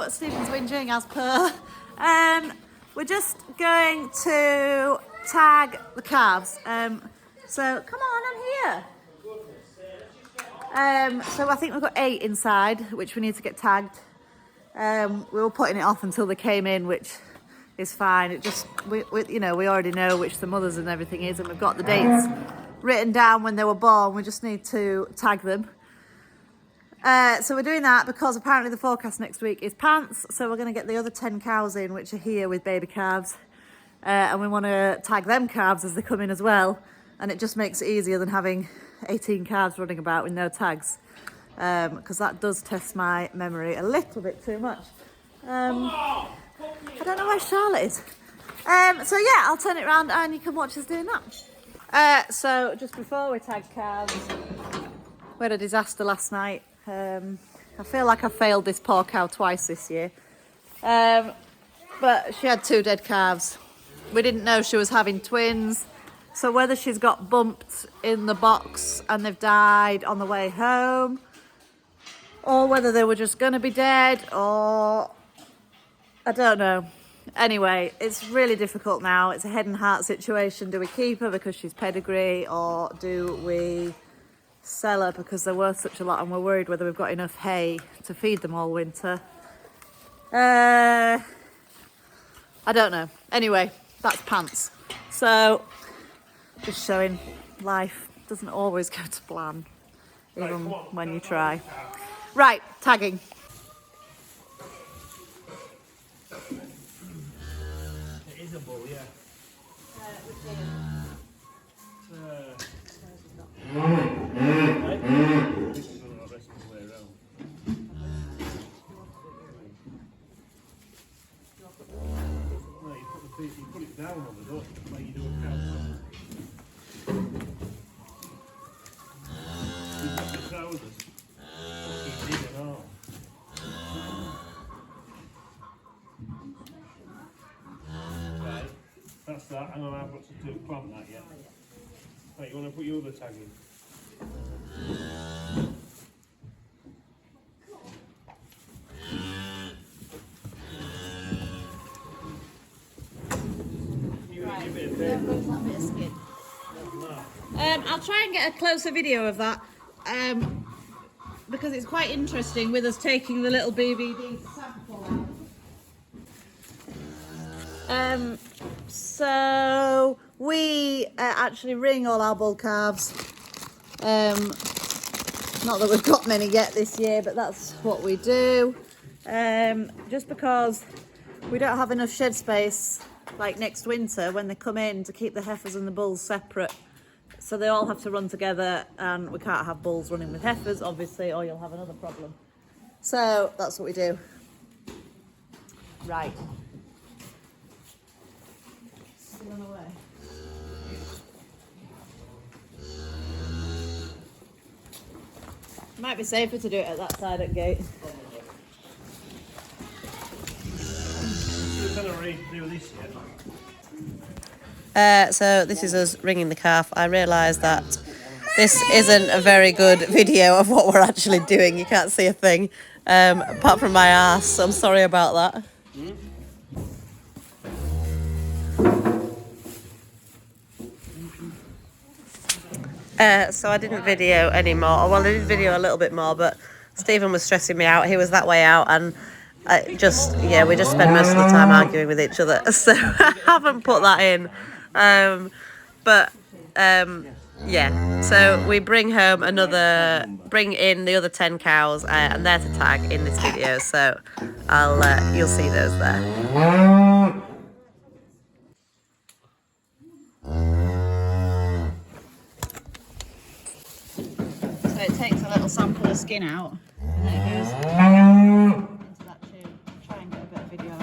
So Stephen's whinging as per. We're just going to tag the calves. So come on, I'm here. So I think we've got 8 inside, which we need to get tagged. We were putting it off until they came in, which is fine. It just, we already know which the mothers and everything is, and we've got the dates written down when they were born. We just need to tag them. So we're doing that because apparently the forecast next week is pants. So we're going to get the other 10 cows in, which are here with baby calves. And we want to tag them calves as they come in as well. And it just makes it easier than having 18 calves running about with no tags. Because that does test my memory a little bit too much. I don't know where Charlotte is. So yeah, I'll turn it around and you can watch us doing that. So just before we tag calves, we had a disaster last night. I feel like I failed this poor cow twice this year. But she had 2 dead calves. We didn't know she was having twins. So whether she's got bumped in the box and they've died on the way home, or whether they were just going to be dead, or I don't know. Anyway, it's really difficult now. It's a head and heart situation. Do we keep her because she's pedigree, or do we sell her because they're worth such a lot and we're worried whether we've got enough hay to feed them all winter? I don't know. Anyway, that's pants. So just showing life doesn't always go to plan, even when you try. Right, tagging. It is a bull, yeah. This is going to rest the way around. No, you put it down on the door, like you do a cow. You've got the trousers. Fucking big and all. Right, that's that. Hang on, I've got to clamp that yet. Right, you want to put your other tag in? I'll try and get a closer video of that because it's quite interesting with us taking the little BBD sample out. So we actually ring all our bull calves. Not that we've got many yet this year, but that's what we do. Just because we don't have enough shed space like next winter when they come in to keep the heifers and the bulls separate. So they all have to run together, and we can't have bulls running with heifers, obviously, or you'll have another problem. So that's what we do. Right. Still on the way. Might be safer to do it at that side at gate. We're going to redo this yet. So this is us ringing the calf. I realised that this isn't a very good video of what we're actually doing. You can't see a thing apart from my ass, so I'm sorry about that. So I didn't video anymore. Well, I did video a little bit more, but Stephen was stressing me out. He was that way out, and we just spend most of the time arguing with each other. So I haven't put that in. Yeah, so we bring in the other 10 cows, and they're to tag in this video, so you'll see those there. So it takes a little sample of skin out, and then it goes into that tube. I'll try and get a bit of video.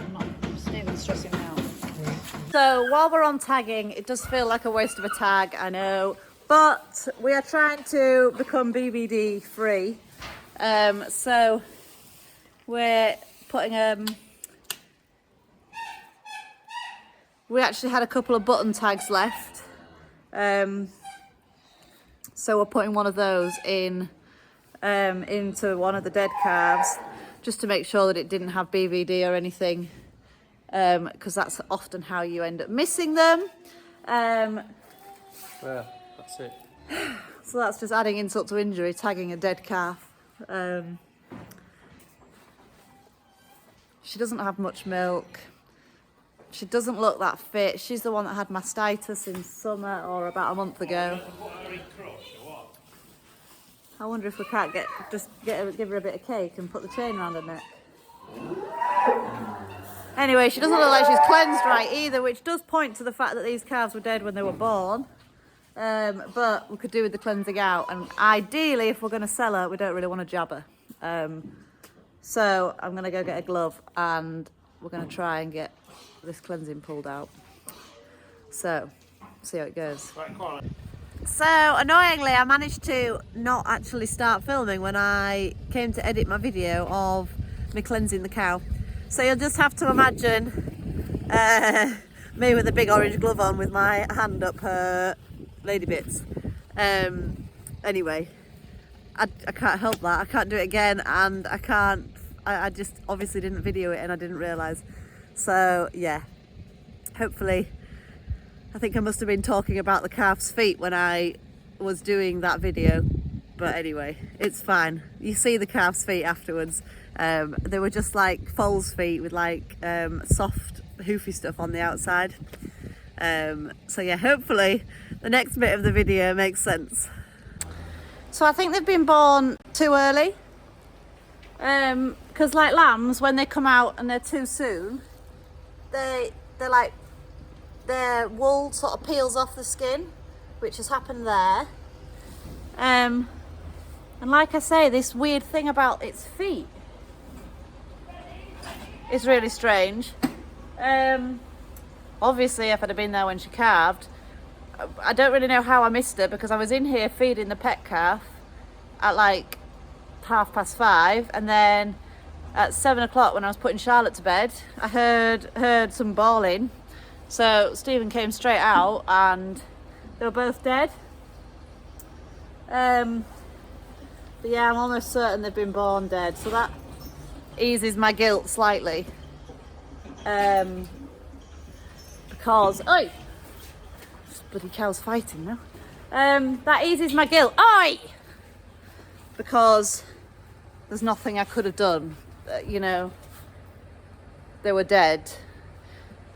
Stephen's stressing me out. So while we're on tagging, it does feel like a waste of a tag, I know, but we are trying to become BBD free. So we're putting we actually had a couple of button tags left. So we're putting one of those in into one of the dead calves. just to make sure that it didn't have BVD or anything, because that's often how you end up missing them. Yeah, that's it. So that's just adding insult to injury, tagging a dead calf. She doesn't have much milk. She doesn't look that fit. She's the one that had mastitis in summer or about a month ago. I wonder if we can't give her a bit of cake and put the chain around her neck. Anyway, she doesn't look like she's cleansed right either, which does point to the fact that these calves were dead when they were born. But we could do with the cleansing out, and ideally, if we're going to sell her, we don't really want to jab her. So I'm going to go get a glove, and we're going to try and get this cleansing pulled out. So, see how it goes. So annoyingly, I managed to not actually start filming when I came to edit my video of me cleansing the cow. So you'll just have to imagine me with a big orange glove on with my hand up her lady bits. Anyway, I can't help that. I can't do it again, and I just obviously didn't video it and I didn't realise. So yeah, hopefully, I think I must have been talking about the calf's feet when I was doing that video. But anyway, it's fine. You see the calf's feet afterwards. They were just like foal's feet with like soft hoofy stuff on the outside. So yeah, hopefully the next bit of the video makes sense. So I think they've been born too early. Because like lambs, when they come out and they're too soon, they're like, their wool sort of peels off the skin, which has happened there. And like I say, this weird thing about its feet is really strange. Obviously, if I'd have been there when she calved, I don't really know how I missed her, because I was in here feeding the pet calf at like 5:30, and then at 7 o'clock when I was putting Charlotte to bed, I heard some bawling. So Stephen came straight out and they were both dead. But yeah, I'm almost certain they've been born dead, so that eases my guilt slightly. Because, oi! This bloody cow's fighting now. That eases my guilt. Oi! Because there's nothing I could have done. You know, they were dead.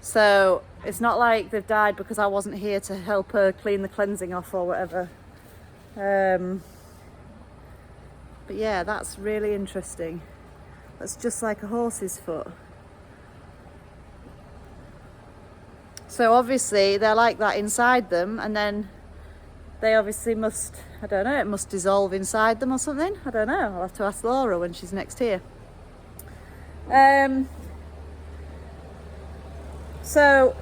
So it's not like they've died because I wasn't here to help her clean the cleansing off or whatever. But yeah, that's really interesting. That's just like a horse's foot. So obviously they're like that inside them, and then they obviously must, I don't know, it must dissolve inside them or something. I don't know. I'll have to ask Laura when she's next here. So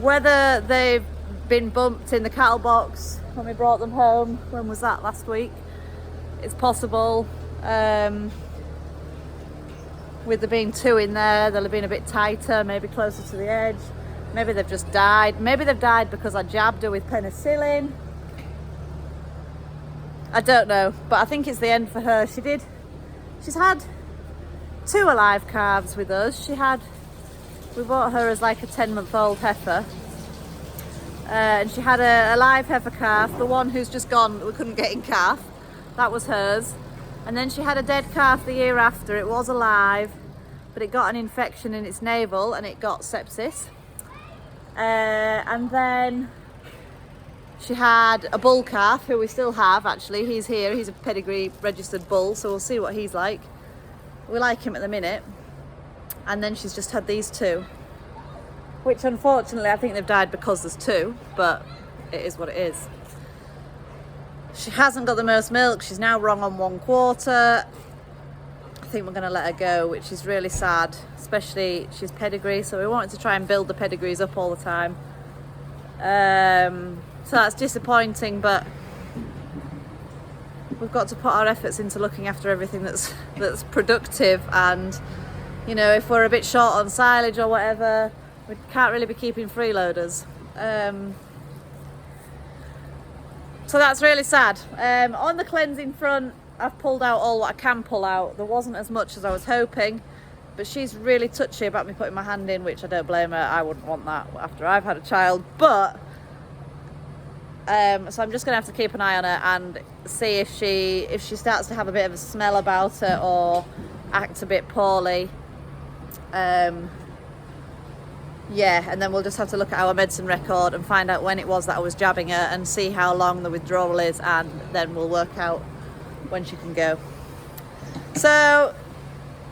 whether they've been bumped in the cattle box when we brought them home, when was that, last week? It's possible. With there being two in there, they'll have been a bit tighter, maybe closer to the edge. Maybe they've just died. Maybe they've died because I jabbed her with penicillin. I don't know, but I think it's the end for her. She's had 2 alive calves with us. We bought her as like a 10-month-old heifer. And she had a live heifer calf, the one who's just gone that we couldn't get in calf. That was hers. And then she had a dead calf the year after. It was alive, but it got an infection in its navel and it got sepsis. And then she had a bull calf, who we still have actually. He's here, he's a pedigree registered bull, so we'll see what he's like. We like him at the minute. And then she's just had these 2, which unfortunately I think they've died because there's 2, but it is what it is. She hasn't got the most milk. She's now wrong on 1/4. I think we're going to let her go, which is really sad, especially she's pedigree, so we wanted to try and build the pedigrees up all the time. So that's disappointing, but we've got to put our efforts into looking after everything that's productive. And you know, if we're a bit short on silage or whatever, we can't really be keeping freeloaders. So that's really sad. On the cleansing front, I've pulled out all what I can pull out. There wasn't as much as I was hoping, but she's really touchy about me putting my hand in, which I don't blame her. I wouldn't want that after I've had a child. But so I'm just gonna have to keep an eye on her and see if she starts to have a bit of a smell about her or act a bit poorly. Yeah, and then we'll just have to look at our medicine record and find out when it was that I was jabbing her and see how long the withdrawal is, and then we'll work out when she can go. So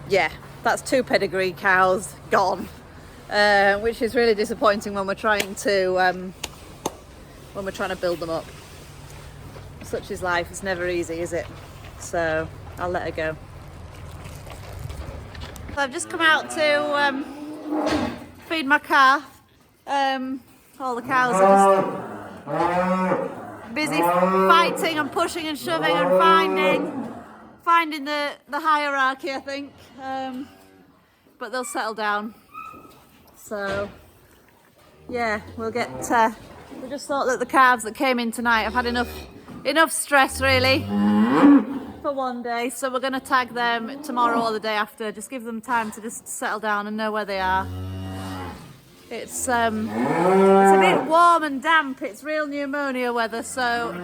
yeah, that's 2 pedigree cows gone, which is really disappointing when we're trying to build them up. Such is life. It's never easy, is it? So I'll let her go. So I've just come out to feed my calf. All the cows are just busy fighting and pushing and shoving and finding the hierarchy, I think. But they'll settle down. So yeah, we'll get. We just thought that the calves that came in tonight have had enough stress really for one day. So we're going to tag them tomorrow or the day after. Just give them time to just settle down and know where they are. It's a bit warm and damp. It's real pneumonia weather, so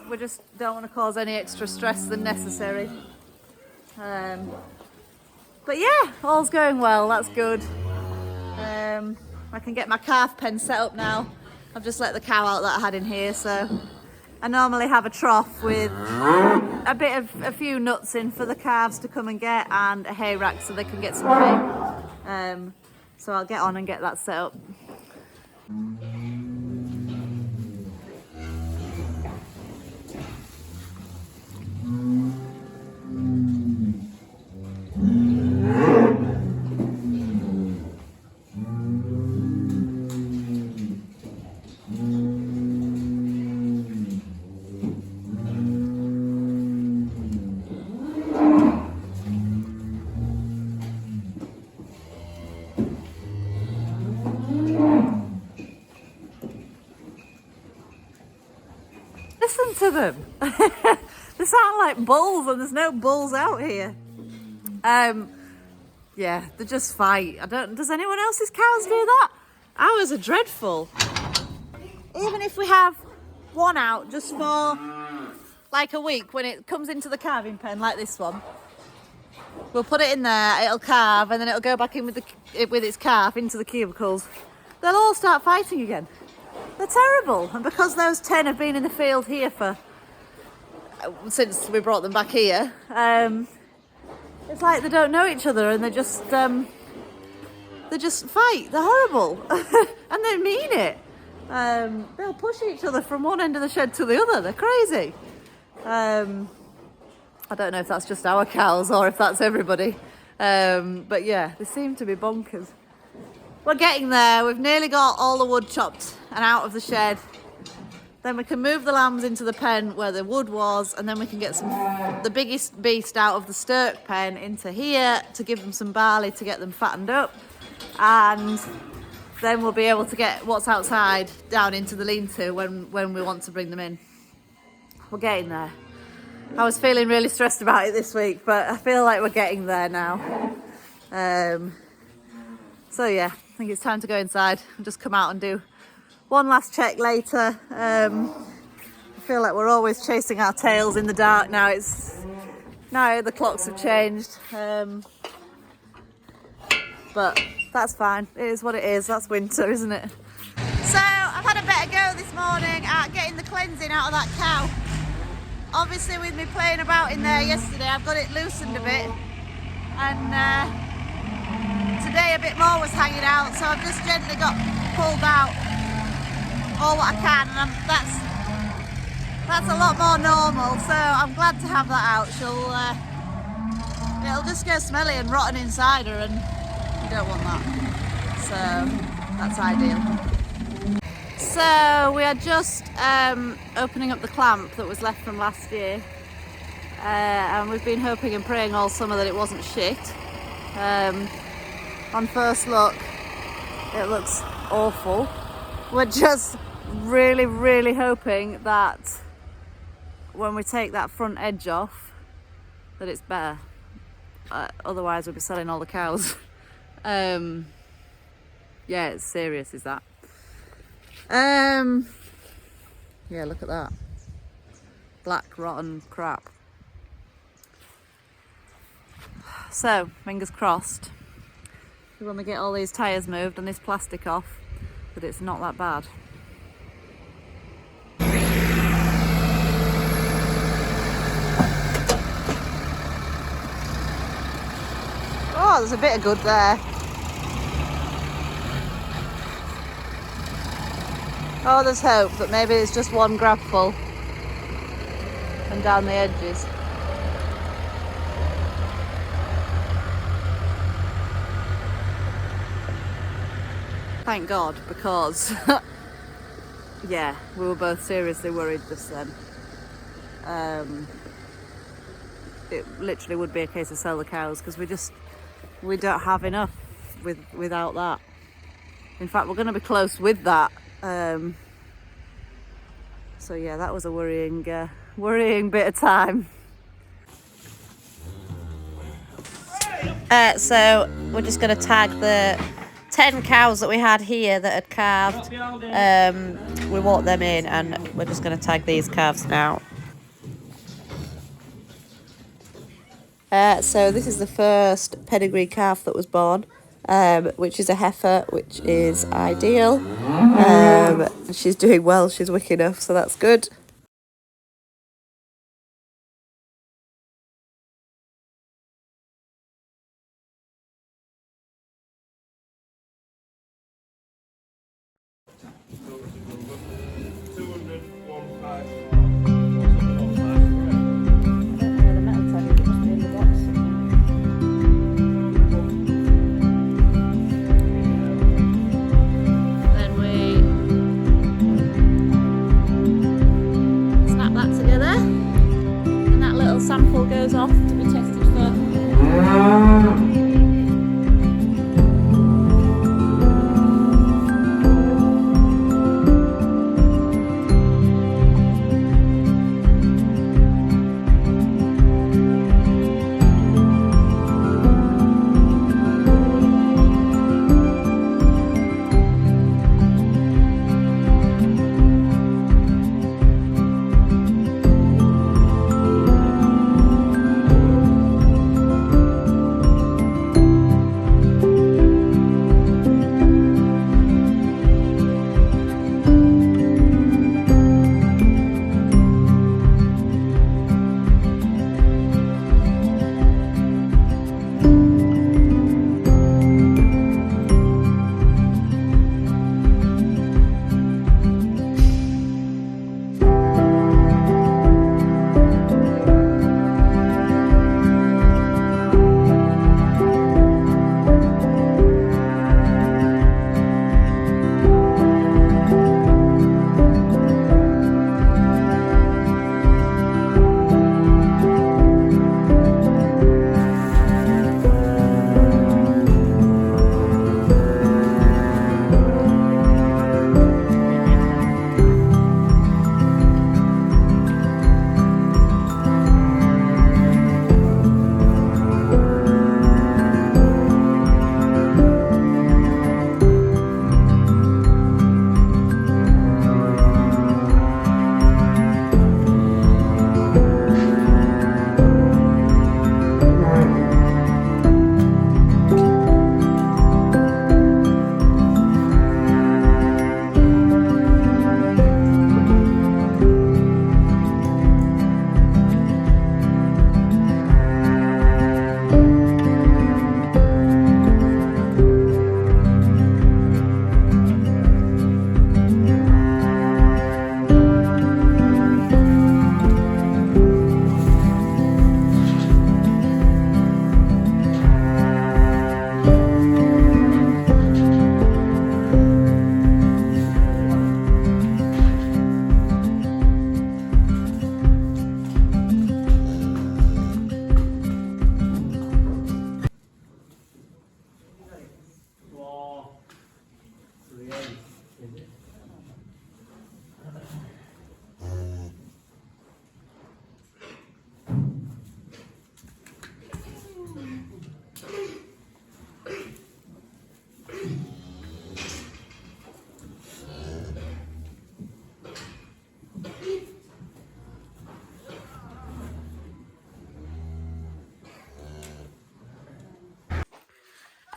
we just don't want to cause any extra stress than necessary. But yeah, all's going well. That's good. I can get my calf pen set up now. I've just let the cow out that I had in here, so I normally have a trough with a few nuts in for the calves to come and get, and a hay rack so they can get some hay. So I'll get on and get that set up. Listen to them. They sound like bulls, and there's no bulls out here. Yeah, they just fight. Does anyone else's cows do that? Ours are dreadful. Even if we have one out just for like a week, when it comes into the calving pen like this one, we'll put it in there, it'll calve, and then it'll go back in with its calf into the cubicles. They'll all start fighting again. They're terrible, and because those 10 have been in the field here since we brought them back here, it's like they don't know each other, and they just fight. They're horrible, and they mean it. They'll push each other from one end of the shed to the other. They're crazy. I don't know if that's just our cows or if that's everybody, but yeah, they seem to be bonkers. We're getting there. We've nearly got all the wood chopped and out of the shed. Then we can move the lambs into the pen where the wood was, and then we can get the biggest beast out of the stirk pen into here to give them some barley to get them fattened up, and then we'll be able to get what's outside down into the lean-to when we want to bring them in. We're getting there. I was feeling really stressed about it this week, but I feel like we're getting there now. So yeah, I think it's time to go inside and just come out and do one last check later. I feel like we're always chasing our tails in the dark now. Now the clocks have changed, but that's fine. It is what it is. That's winter, isn't it? So I've had a better go this morning at getting the cleansing out of that cow. Obviously, with me playing about in there yesterday, I've got it loosened a bit, and today a bit more was hanging out, so I've just gently got pulled out all what I can, and that's a lot more normal, so I'm glad to have that out. It'll just go smelly and rotten inside her, and you don't want that, so that's ideal. So we are just opening up the clamp that was left from last year, and we've been hoping and praying all summer that it wasn't shit. On first look, it looks awful. We're just really, really hoping that when we take that front edge off, that it's better. Otherwise we'll be selling all the cows. Yeah, it's serious, is that. Yeah, look at that. Black, rotten crap. So, fingers crossed, when we get all these tyres moved and this plastic off, that it's not that bad. Oh, there's a bit of good there. Oh, there's hope that maybe it's just one grabful and down the edges. Thank God, because yeah, we were both seriously worried just then. It literally would be a case of sell the cows, because we don't have enough without that. In fact, we're going to be close with that. So yeah, that was a worrying bit of time. So we're just going to tag the 10 cows that we had here that had calved. We walked them in, and we're just going to tag these calves now. So this is the first pedigree calf that was born, which is a heifer, which is ideal. She's doing well, she's wick enough, so that's good. Sample goes off to be tested for.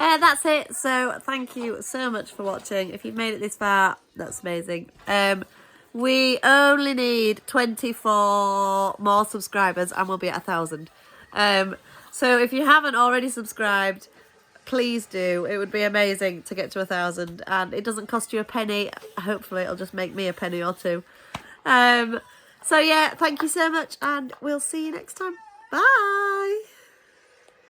That's it. So thank you so much for watching. If you've made it this far, that's amazing. We only need 24 more subscribers and we'll be at 1,000. So if you haven't already subscribed, please do. It would be amazing to get to 1,000, and it doesn't cost you a penny. Hopefully it'll just make me a penny or two. So yeah, thank you so much, and we'll see you next time. Bye.